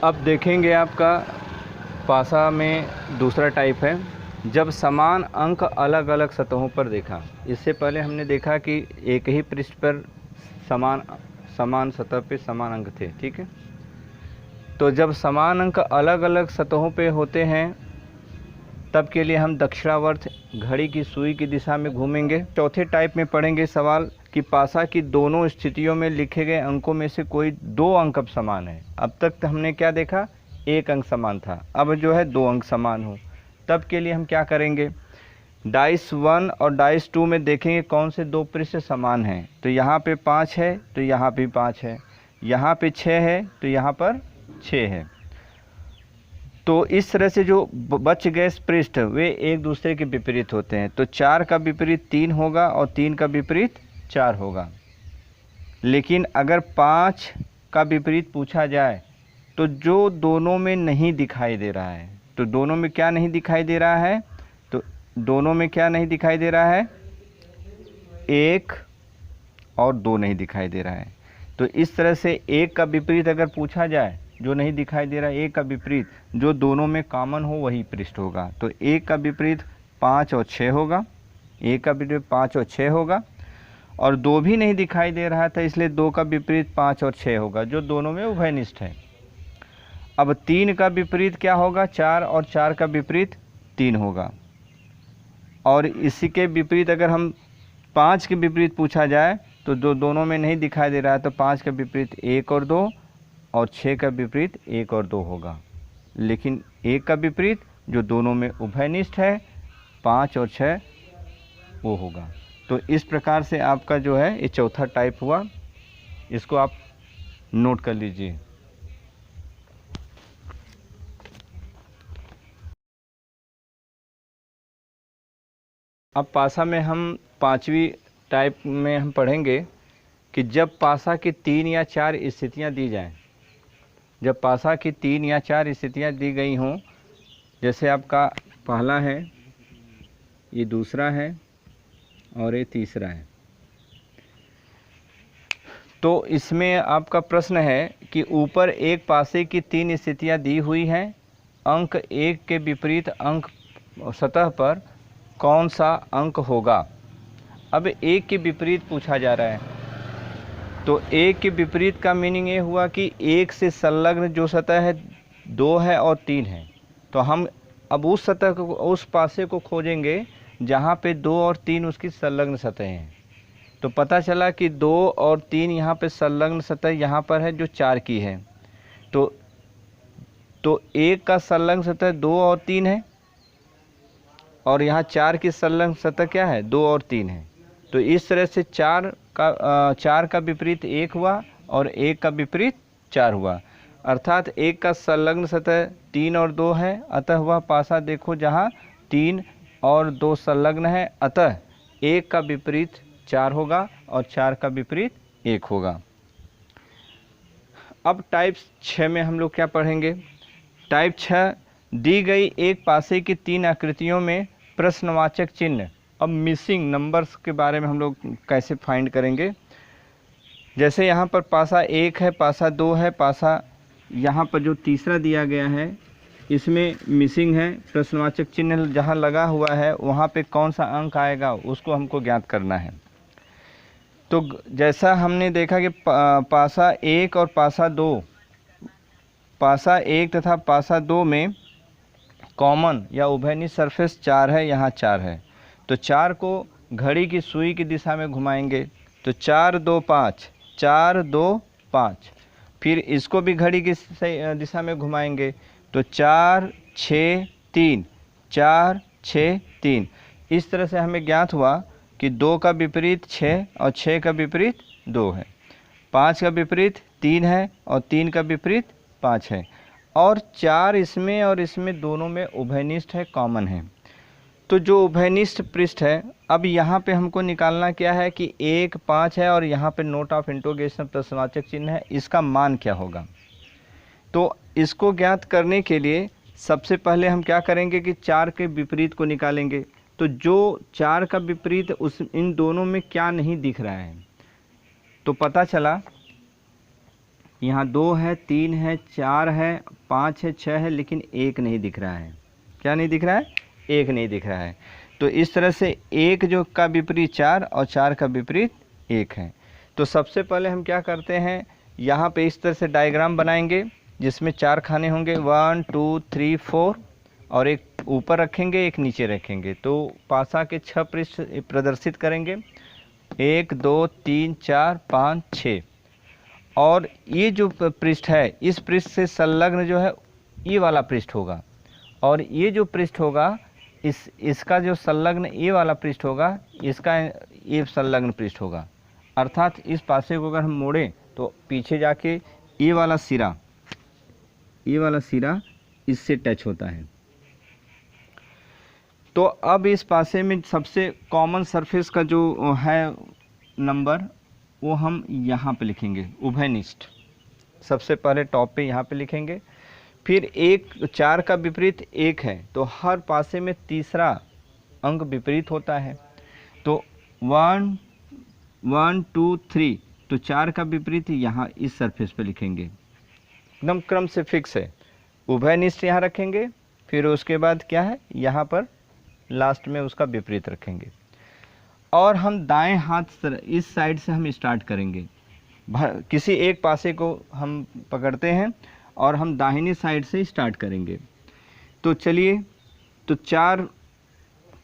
अब देखेंगे आपका पासा में दूसरा टाइप है, जब समान अंक अलग अलग सतहों पर देखा। इससे पहले हमने देखा कि एक ही पृष्ठ पर समान सतह पे समान अंक थे, ठीक है। तो जब समान अंक अलग अलग सतहों पे होते हैं तब के लिए हम दक्षिणावर्त घड़ी की सुई की दिशा में घूमेंगे। चौथे टाइप में पढ़ेंगे सवाल कि पासा की दोनों स्थितियों में लिखे गए अंकों में से कोई दो अंक अब समान है। अब तक हमने क्या देखा, एक अंक समान था, अब जो है दो अंक समान हो। तब के लिए हम क्या करेंगे, डाइस 1 और डाइस 2 में देखेंगे कौन से दो पृष्ठ समान हैं। तो यहाँ पे 5 है तो यहाँ भी 5 है, यहाँ पे 6 है तो यहाँ पर 6 है। तो इस तरह से जो बच गए पृष्ठ वे एक दूसरे के विपरीत होते हैं। तो 4 का विपरीत 3 होगा और 3 का विपरीत 4 होगा। लेकिन अगर 5 का विपरीत पूछा जाए तो जो दोनों में नहीं दिखाई दे रहा है, तो दोनों में क्या नहीं दिखाई दे रहा है, तो दोनों में क्या नहीं दिखाई दे रहा है, 1 और 2 नहीं दिखाई दे रहा है। तो इस तरह से 1 का विपरीत अगर पूछा जाए, जो नहीं दिखाई दे रहा है 1 का विपरीत, जो दोनों में कॉमन हो वही पृष्ठ होगा। तो 1 का विपरीत 5 और 6 होगा, 1 का विपरीत 5 और 6 होगा, और 2 भी नहीं दिखाई दे रहा था इसलिए 2 का विपरीत 5 और 6 होगा, जो दोनों में उभयनिष्ठ है। अब 3 का विपरीत क्या होगा, 4 और 4 का विपरीत 3 होगा। और इसी के विपरीत अगर हम 5 के विपरीत पूछा जाए तो जो दोनों में नहीं दिखाई दे रहा है, तो 5 का विपरीत 1 और 2, और 6 का विपरीत 1 और 2 होगा। लेकिन 1 का विपरीत जो दोनों में उभयनिष्ठ है, 5 और 6, वो होगा। तो इस प्रकार से आपका जो है ये चौथा टाइप हुआ, इसको आप नोट कर लीजिए। अब पासा में हम पांचवी टाइप में हम पढ़ेंगे कि जब पासा की 3 या 4 स्थितियां दी जाएं, जब पासा की 3 या 4 स्थितियां दी गई हों, जैसे आपका पहला है, ये दूसरा है और ये तीसरा है। तो इसमें आपका प्रश्न है कि ऊपर एक पासे की 3 स्थितियां दी हुई हैं, अंक 1 के विपरीत अंक सतह पर कौन सा अंक होगा। अब 1 के विपरीत पूछा जा रहा है, तो 1 के विपरीत का मीनिंग ये हुआ कि 1 से संलग्न जो सतह है 2 है और 3 है। तो हम अब उस सतह को, उस पासे को खोजेंगे जहाँ पे 2 और 3 उसकी संलग्न सतह हैं। तो पता चला कि 2 और 3 यहाँ पे संलग्न सतह यहाँ पर है जो 4 की है। तो 1 का संलग्न सतह 2 और 3 है, और यहाँ 4 की संलग्न सतह क्या है, 2 और 3 है। तो इस तरह से 4 का विपरीत 1 हुआ और 1 का विपरीत 4 हुआ, अर्थात 1 का संलग्न सतह 3 और 2 है, अतः वह पासा देखो जहाँ 3 और 2 संलग्न है, अतः 1 का विपरीत 4 होगा और 4 का विपरीत 1 होगा। अब टाइप 6 में हम लोग क्या पढ़ेंगे, टाइप 6 दी गई एक पासे की 3 आकृतियों में प्रश्नवाचक चिन्ह। अब मिसिंग नंबर्स के बारे में हम लोग कैसे फाइंड करेंगे। जैसे यहाँ पर पासा 1 है, पासा 2 है, पासा यहाँ पर जो तीसरा दिया गया है इसमें मिसिंग है, प्रश्नवाचक चिन्ह जहाँ लगा हुआ है वहाँ पे कौन सा अंक आएगा उसको हमको ज्ञात करना है। तो जैसा हमने देखा कि पासा 1 और पासा 2, पासा 1 तथा पासा 2 में कॉमन या उभयनिष्ठ सरफेस 4 है, यहाँ 4 है। तो 4 को घड़ी की सुई की दिशा में घुमाएंगे तो 4 2 5, 4 2 5। फिर इसको भी घड़ी की दिशा में घुमाएंगे तो 4 6 3, 4 6 3। इस तरह से हमें ज्ञात हुआ कि 2 का विपरीत 6 और 6 का विपरीत 2 है, 5 का विपरीत 3 है और 3 का विपरीत 5 है, और 4 इसमें और इसमें दोनों में उभयनिष्ठ है, कॉमन है। तो जो उभयनिष्ठ पृष्ठ है, अब यहाँ पे हमको निकालना क्या है कि 1 5 है और यहाँ पे नोट ऑफ इंटरोगेशन प्रश्नवाचक चिन्ह है, इसका मान क्या होगा। तो इसको ज्ञात करने के लिए सबसे पहले हम क्या करेंगे कि 4 के विपरीत को निकालेंगे। तो जो 4 का विपरीत उस इन दोनों में क्या नहीं दिख रहा है, तो पता चला यहाँ 2 है, 3 है, 4 है, 5 है, 6 है, लेकिन 1 नहीं दिख रहा है। क्या नहीं दिख रहा है? 1 नहीं दिख रहा है। तो इस तरह से 1 जो का विपरीत 4 और 4 का विपरीत 1 है। तो सबसे पहले हम क्या करते हैं, यहाँ पे इस तरह से डायग्राम बनाएंगे जिसमें 4 खाने होंगे, 1 2 3 4, और एक ऊपर रखेंगे, एक नीचे रखेंगे। तो पासा के 6 पृष्ठ प्रदर्शित करेंगे, 1 2 3 4 5 6। और ये जो पृष्ठ है, इस पृष्ठ से संलग्न जो है ये वाला पृष्ठ होगा, और ये जो पृष्ठ होगा इसका जो संलग्न ये वाला पृष्ठ होगा, इसका ये संलग्न पृष्ठ होगा। अर्थात इस पासे को अगर हम मोड़ें तो पीछे जाके ये वाला सिरा इससे टच होता है। तो अब इस पासे में सबसे कॉमन सरफेस का जो है नंबर, वो हम यहाँ पे लिखेंगे, उभयनिष्ठ। सबसे पहले टॉप पे यहाँ पे लिखेंगे। फिर 4 का विपरीत 1 है, तो हर पासे में तीसरा अंक विपरीत होता है। तो 1 1 2 3, तो 4 का विपरीत यहाँ इस सरफेस पे लिखेंगे, एकदम क्रम से फिक्स है। उभयनिष्ठ यहाँ रखेंगे, फिर उसके बाद क्या है, यहाँ पर लास्ट में उसका विपरीत रखेंगे। और हम दाएं हाथ इस साइड से हम स्टार्ट करेंगे। किसी एक पासे को हम पकड़ते हैं और हम दाहिनी साइड से स्टार्ट करेंगे। तो चलिए, तो 4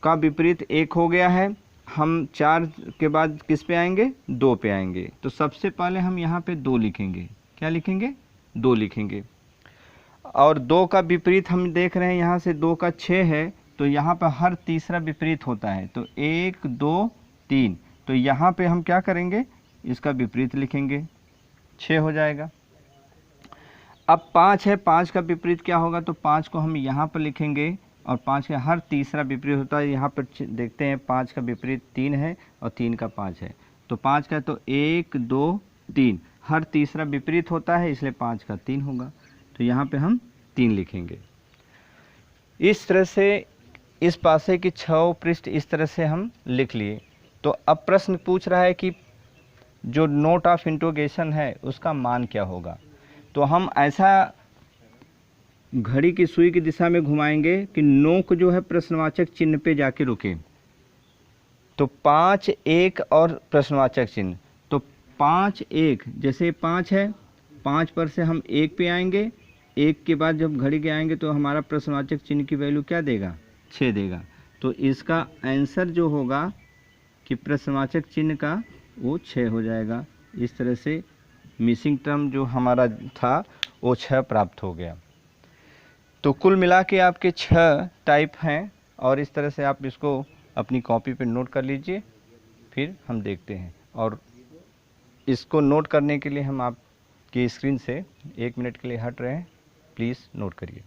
का विपरीत 1 हो गया है। हम 4 के बाद किस पे आएंगे, 2 पे आएंगे। तो सबसे पहले हम यहाँ पे 2 लिखेंगे। क्या लिखेंगे? 2 लिखेंगे। और 2 का विपरीत हम देख रहे हैं, यहाँ से 2 का 6 है, तो यहाँ पर हर तीसरा विपरीत होता है। तो 1 2 3, तो यहाँ पे हम क्या करेंगे, इसका विपरीत लिखेंगे, 6 हो जाएगा। अब 5 है, 5 का विपरीत क्या होगा, तो 5 को हम यहाँ पर लिखेंगे, और 5 का हर तीसरा विपरीत होता है। यहाँ पर देखते हैं 5 का विपरीत 3 है और 3 का 5 है। तो 5 का तो 1 2 3, हर तीसरा विपरीत होता है, इसलिए 5 का 3 होगा। तो यहाँ पे हम 3 लिखेंगे। इस तरह से इस पासे की 6 पृष्ठ इस तरह से हम लिख लिए। तो अब प्रश्न पूछ रहा है कि जो नोट ऑफ इंटरोगेशन है उसका मान क्या होगा। तो हम ऐसा घड़ी की सुई की दिशा में घुमाएंगे कि नोक जो है प्रश्नवाचक चिन्ह पे जाके रुके। तो 5 1 और प्रश्नवाचक चिन्ह, तो 5 1, जैसे 5 है, 5 पर से हम 1 पे आएंगे, 1 के बाद जब घड़ी के आएंगे तो हमारा प्रश्नवाचक चिन्ह की वैल्यू क्या देगा, 6 देगा। तो इसका आंसर जो होगा कि प्रश्नवाचक चिन्ह का वो 6 हो जाएगा। इस तरह से मिसिंग टर्म जो हमारा था वो 6 प्राप्त हो गया। तो कुल मिला के आपके 6 टाइप हैं, और इस तरह से आप इसको अपनी कॉपी पे नोट कर लीजिए, फिर हम देखते हैं। और इसको नोट करने के लिए हम आपकी स्क्रीन से 1 मिनट के लिए हट रहे हैं, प्लीज़ नोट करिए।